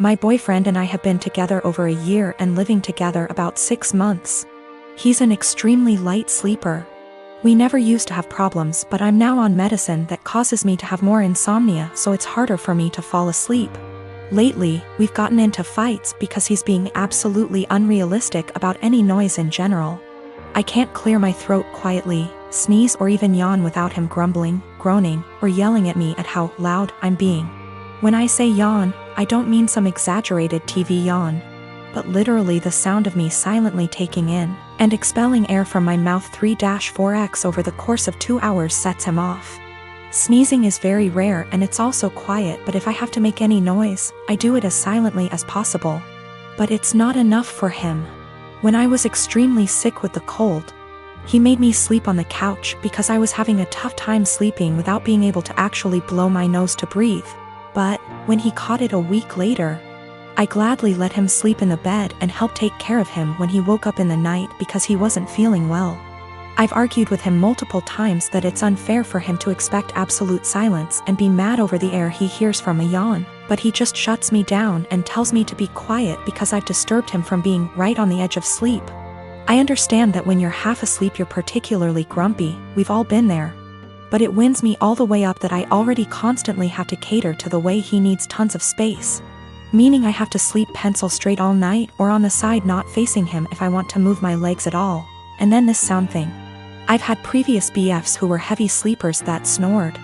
My boyfriend and I have been together over a year and living together about 6 months. He's an extremely light sleeper. We never used to have problems, but I'm now on medicine that causes me to have more insomnia, so it's harder for me to fall asleep. Lately, we've gotten into fights because he's being absolutely unrealistic about any noise in general. I can't clear my throat quietly, sneeze or even yawn without him grumbling, groaning, or yelling at me at how loud I'm being. When I say yawn, I don't mean some exaggerated TV yawn, but literally the sound of me silently taking in and expelling air from my mouth 3-4x over the course of 2 hours sets him off. Sneezing is very rare and it's also quiet, but if I have to make any noise, I do it as silently as possible. But it's not enough for him. When I was extremely sick with the cold, he made me sleep on the couch because I was having a tough time sleeping without being able to actually blow my nose to breathe. But when he caught it a week later, I gladly let him sleep in the bed and help take care of him when he woke up in the night because he wasn't feeling well. I've argued with him multiple times that it's unfair for him to expect absolute silence and be mad over the air he hears from a yawn, but he just shuts me down and tells me to be quiet because I've disturbed him from being right on the edge of sleep. I understand that when you're half asleep you're particularly grumpy, we've all been there. But it winds me all the way up that I already constantly have to cater to the way he needs tons of space. Meaning I have to sleep pencil straight all night or on the side not facing him if I want to move my legs at all. And then this sound thing. I've had previous BFs who were heavy sleepers that snored,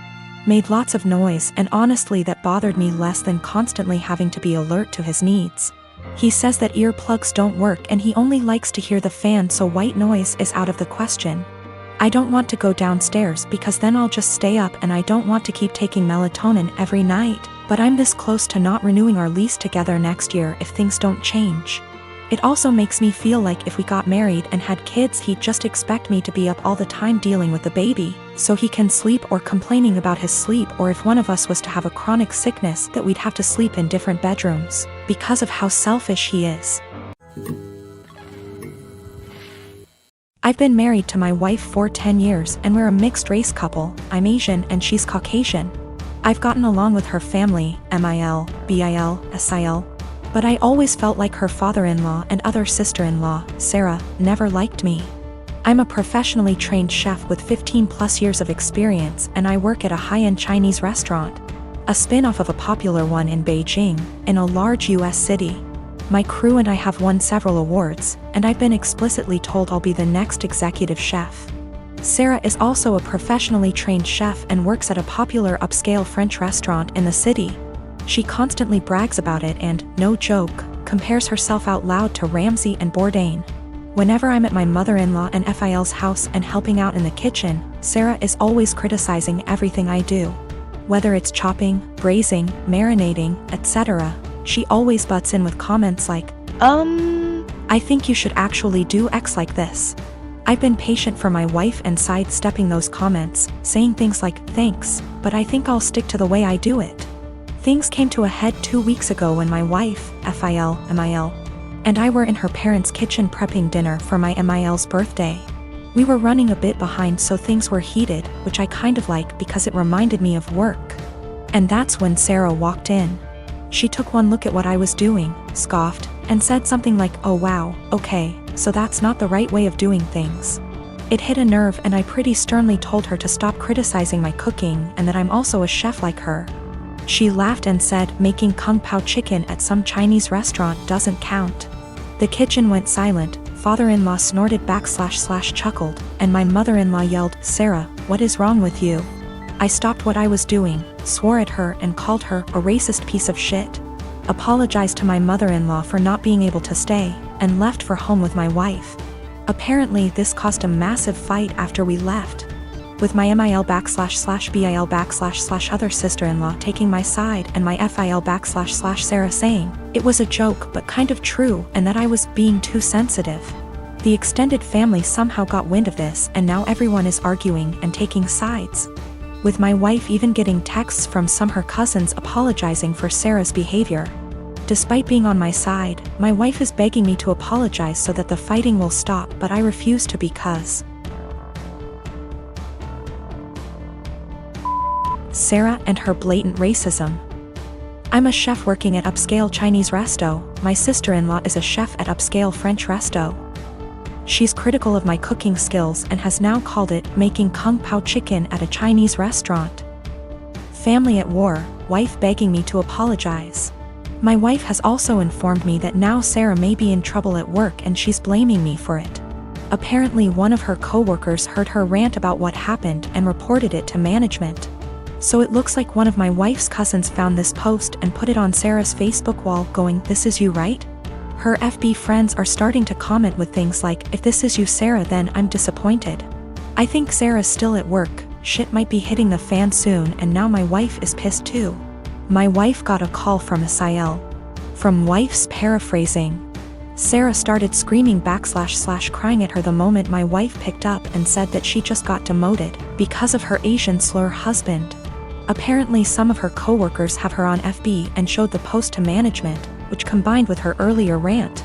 made lots of noise, and honestly that bothered me less than constantly having to be alert to his needs. He says that earplugs don't work and he only likes to hear the fan, so white noise is out of the question. I don't want to go downstairs because then I'll just stay up, and I don't want to keep taking melatonin every night, but I'm this close to not renewing our lease together next year if things don't change. It also makes me feel like if we got married and had kids he'd just expect me to be up all the time dealing with the baby, so he can sleep, or complaining about his sleep, or if one of us was to have a chronic sickness that we'd have to sleep in different bedrooms, because of how selfish he is. I've been married to my wife for 10 years and we're a mixed race couple. I'm Asian and she's Caucasian. I've gotten along with her family, MIL, BIL, SIL, but I always felt like her father-in-law and other sister-in-law, Sarah, never liked me. I'm a professionally trained chef with 15+ years of experience and I work at a high-end Chinese restaurant, a spin-off of a popular one in Beijing, in a large US city. My crew and I have won several awards, and I've been explicitly told I'll be the next executive chef. Sarah is also a professionally trained chef and works at a popular upscale French restaurant in the city. She constantly brags about it and, no joke, compares herself out loud to Ramsay and Bourdain. Whenever I'm at my mother-in-law and FIL's house and helping out in the kitchen, Sarah is always criticizing everything I do. Whether it's chopping, braising, marinating, etc., she always butts in with comments like, I think you should actually do X like this. I've been patient for my wife and sidestepping those comments, saying things like, thanks, but I think I'll stick to the way I do it. Things came to a head 2 weeks ago when my wife, FIL, MIL, and I were in her parents' kitchen prepping dinner for my MIL's birthday. We were running a bit behind, so things were heated, which I kind of like because it reminded me of work. And that's when Sarah walked in. She took one look at what I was doing, scoffed, and said something like, oh wow, okay, so that's not the right way of doing things. It hit a nerve and I pretty sternly told her to stop criticizing my cooking and that I'm also a chef like her. She laughed and said making kung pao chicken at some Chinese restaurant doesn't count. The kitchen went silent, father-in-law snorted / chuckled, and my mother-in-law yelled, Sarah, what is wrong with you? I stopped what I was doing, swore at her and called her a racist piece of shit, apologized to my mother-in-law for not being able to stay, and left for home with my wife. Apparently this caused a massive fight after we left, with my MIL / BIL / other sister-in-law taking my side and my FIL / Sarah saying it was a joke but kind of true and that I was being too sensitive. The extended family somehow got wind of this and now everyone is arguing and taking sides, with my wife even getting texts from some her cousins apologizing for Sarah's behavior. Despite being on my side, my wife is begging me to apologize so that the fighting will stop, but I refuse to because Sarah and her blatant racism. I'm a chef working at upscale Chinese resto. My sister-in-law is a chef at upscale French resto. She's critical of my cooking skills and has now called it making kung pao chicken at a Chinese restaurant. Family at war, wife begging me to apologize. My wife has also informed me that now Sarah may be in trouble at work and she's blaming me for it. Apparently one of her co-workers heard her rant about what happened and reported it to management. So it looks like one of my wife's cousins found this post and put it on Sarah's Facebook wall going, "This is you, right?" Her FB friends are starting to comment with things like, "If this is you, Sarah, then I'm disappointed. I think Sarah's still at work, shit might be hitting the fan soon, and now my wife is pissed too." My wife got a call from Asiel. From wife's paraphrasing. Sarah started screaming / crying at her the moment my wife picked up and said that she just got demoted because of her Asian slur husband. Apparently some of her co-workers have her on FB and showed the post to management, which combined with her earlier rant,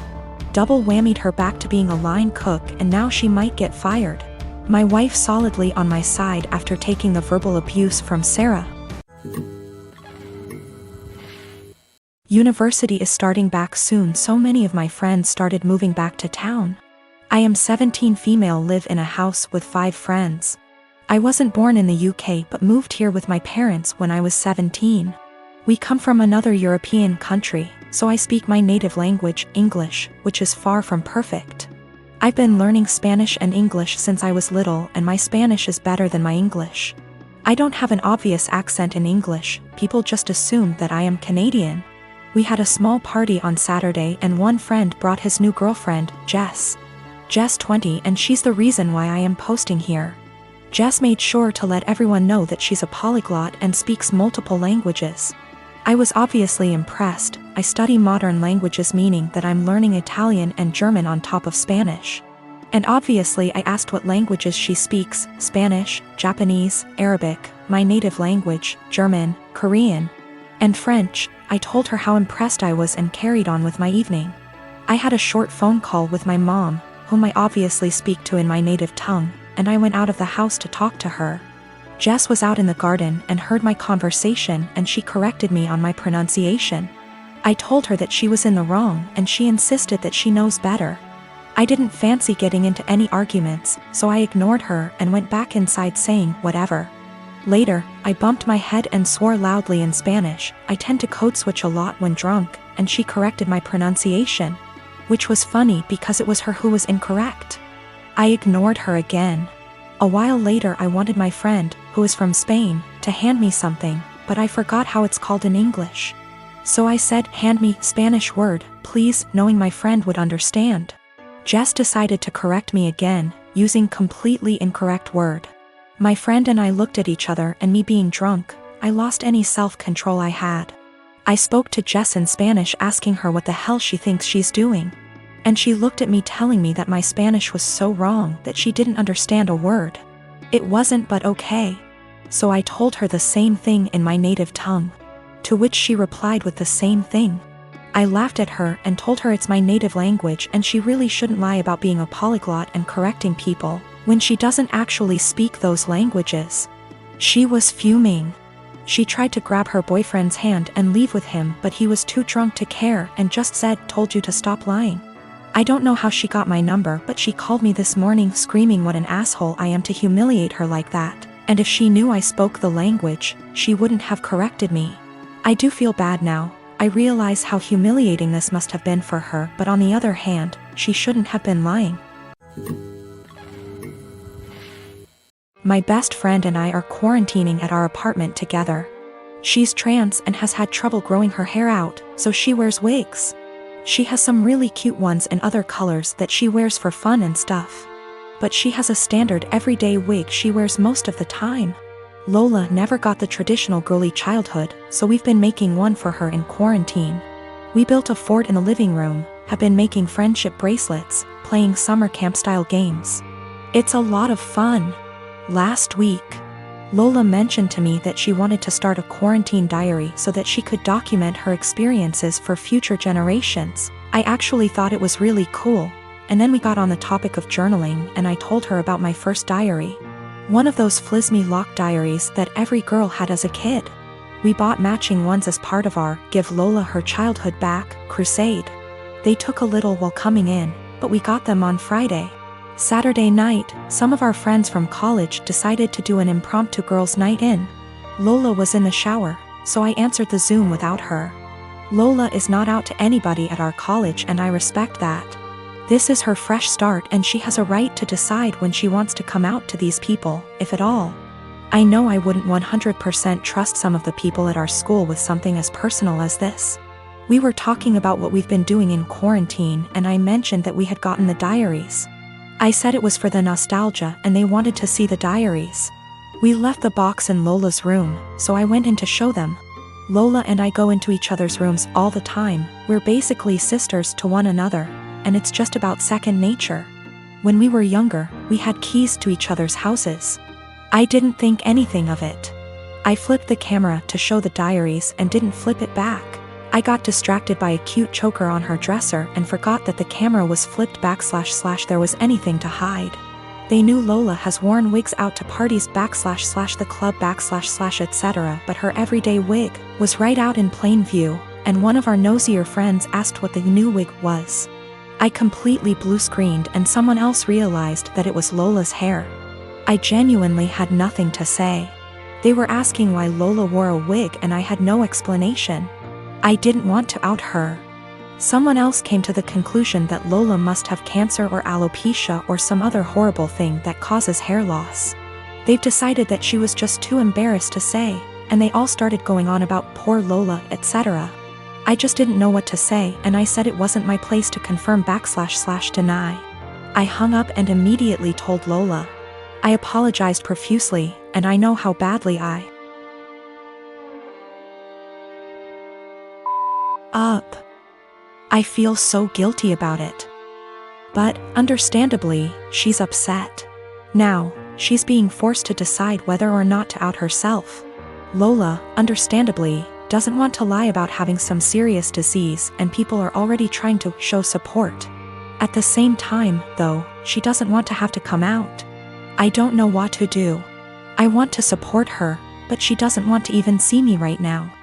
double whammied her back to being a line cook, and now she might get fired. My wife solidly on my side after taking the verbal abuse from Sarah. University is starting back soon, so many of my friends started moving back to town. I am 17 female, live in a house with 5 friends. I wasn't born in the UK but moved here with my parents when I was 17. We come from another European country, so I speak my native language, English, which is far from perfect. I've been learning Spanish and English since I was little, and my Spanish is better than my English. I don't have an obvious accent in English, people just assume that I am Canadian. We had a small party on Saturday and one friend brought his new girlfriend, Jess. Jess 20, and she's the reason why I am posting here. Jess made sure to let everyone know that she's a polyglot and speaks multiple languages. I was obviously impressed. I study modern languages, meaning that I'm learning Italian and German on top of Spanish. And obviously I asked what languages she speaks: Spanish, Japanese, Arabic, my native language, German, Korean, and French. I told her how impressed I was and carried on with my evening. I had a short phone call with my mom, whom I obviously speak to in my native tongue, and I went out of the house to talk to her. Jess was out in the garden and heard my conversation, and she corrected me on my pronunciation. I told her that she was in the wrong and she insisted that she knows better. I didn't fancy getting into any arguments, so I ignored her and went back inside saying, "Whatever." Later, I bumped my head and swore loudly in Spanish. I tend to code switch a lot when drunk, and she corrected my pronunciation, which was funny because it was her who was incorrect. I ignored her again. A while later I wanted my friend, who is from Spain, to hand me something, but I forgot how it's called in English. So I said, "Hand me Spanish word, please," knowing my friend would understand. Jess decided to correct me again, using completely incorrect word. My friend and I looked at each other, and me being drunk, I lost any self-control I had. I spoke to Jess in Spanish asking her what the hell she thinks she's doing. And she looked at me telling me that my Spanish was so wrong that she didn't understand a word. It wasn't, but okay. So I told her the same thing in my native tongue. To which she replied with the same thing. I laughed at her and told her it's my native language and she really shouldn't lie about being a polyglot and correcting people when she doesn't actually speak those languages. She was fuming. She tried to grab her boyfriend's hand and leave with him, but he was too drunk to care and just said, "Told you to stop lying." I don't know how she got my number, but she called me this morning screaming what an asshole I am to humiliate her like that, and if she knew I spoke the language, she wouldn't have corrected me. I do feel bad now. I realize how humiliating this must have been for her, but on the other hand, she shouldn't have been lying. My best friend and I are quarantining at our apartment together. She's trans and has had trouble growing her hair out, so she wears wigs. She has some really cute ones in other colors that she wears for fun and stuff. But she has a standard everyday wig she wears most of the time. Lola never got the traditional girly childhood, so we've been making one for her in quarantine. We built a fort in the living room, have been making friendship bracelets, playing summer camp-style games. It's a lot of fun. Last week, Lola mentioned to me that she wanted to start a quarantine diary so that she could document her experiences for future generations. I actually thought it was really cool, and then we got on the topic of journaling and I told her about my first diary. One of those flismy lock diaries that every girl had as a kid. We bought matching ones as part of our Give Lola Her Childhood Back crusade. They took a little while coming in, but we got them on Friday. Saturday night, some of our friends from college decided to do an impromptu girls' night in. Lola was in the shower, so I answered the Zoom without her. Lola is not out to anybody at our college, and I respect that. This is her fresh start, and she has a right to decide when she wants to come out to these people, if at all. I know I wouldn't 100% trust some of the people at our school with something as personal as this. We were talking about what we've been doing in quarantine, and I mentioned that we had gotten the diaries. I said it was for the nostalgia, and they wanted to see the diaries. We left the box in Lola's room, so I went in to show them. Lola and I go into each other's rooms all the time. We're basically sisters to one another, and it's just about second nature. When we were younger, we had keys to each other's houses. I didn't think anything of it. I flipped the camera to show the diaries and didn't flip it back. I got distracted by a cute choker on her dresser and forgot that the camera was flipped back / there was anything to hide. They knew Lola has worn wigs out to parties / the club / etc., but her everyday wig was right out in plain view, and one of our nosier friends asked what the new wig was. I completely blue-screened, and someone else realized that it was Lola's hair. I genuinely had nothing to say. They were asking why Lola wore a wig, and I had no explanation. I didn't want to out her. Someone else came to the conclusion that Lola must have cancer or alopecia or some other horrible thing that causes hair loss. They've decided that she was just too embarrassed to say, and they all started going on about poor Lola, etc. I just didn't know what to say, and I said it wasn't my place to confirm / deny. I hung up and immediately told Lola. I apologized profusely, and I know how badly I feel so guilty about it. But, understandably, she's upset. Now, she's being forced to decide whether or not to out herself. Lola, understandably, doesn't want to lie about having some serious disease, and people are already trying to show support. At the same time, though, she doesn't want to have to come out. I don't know what to do. I want to support her, but she doesn't want to even see me right now.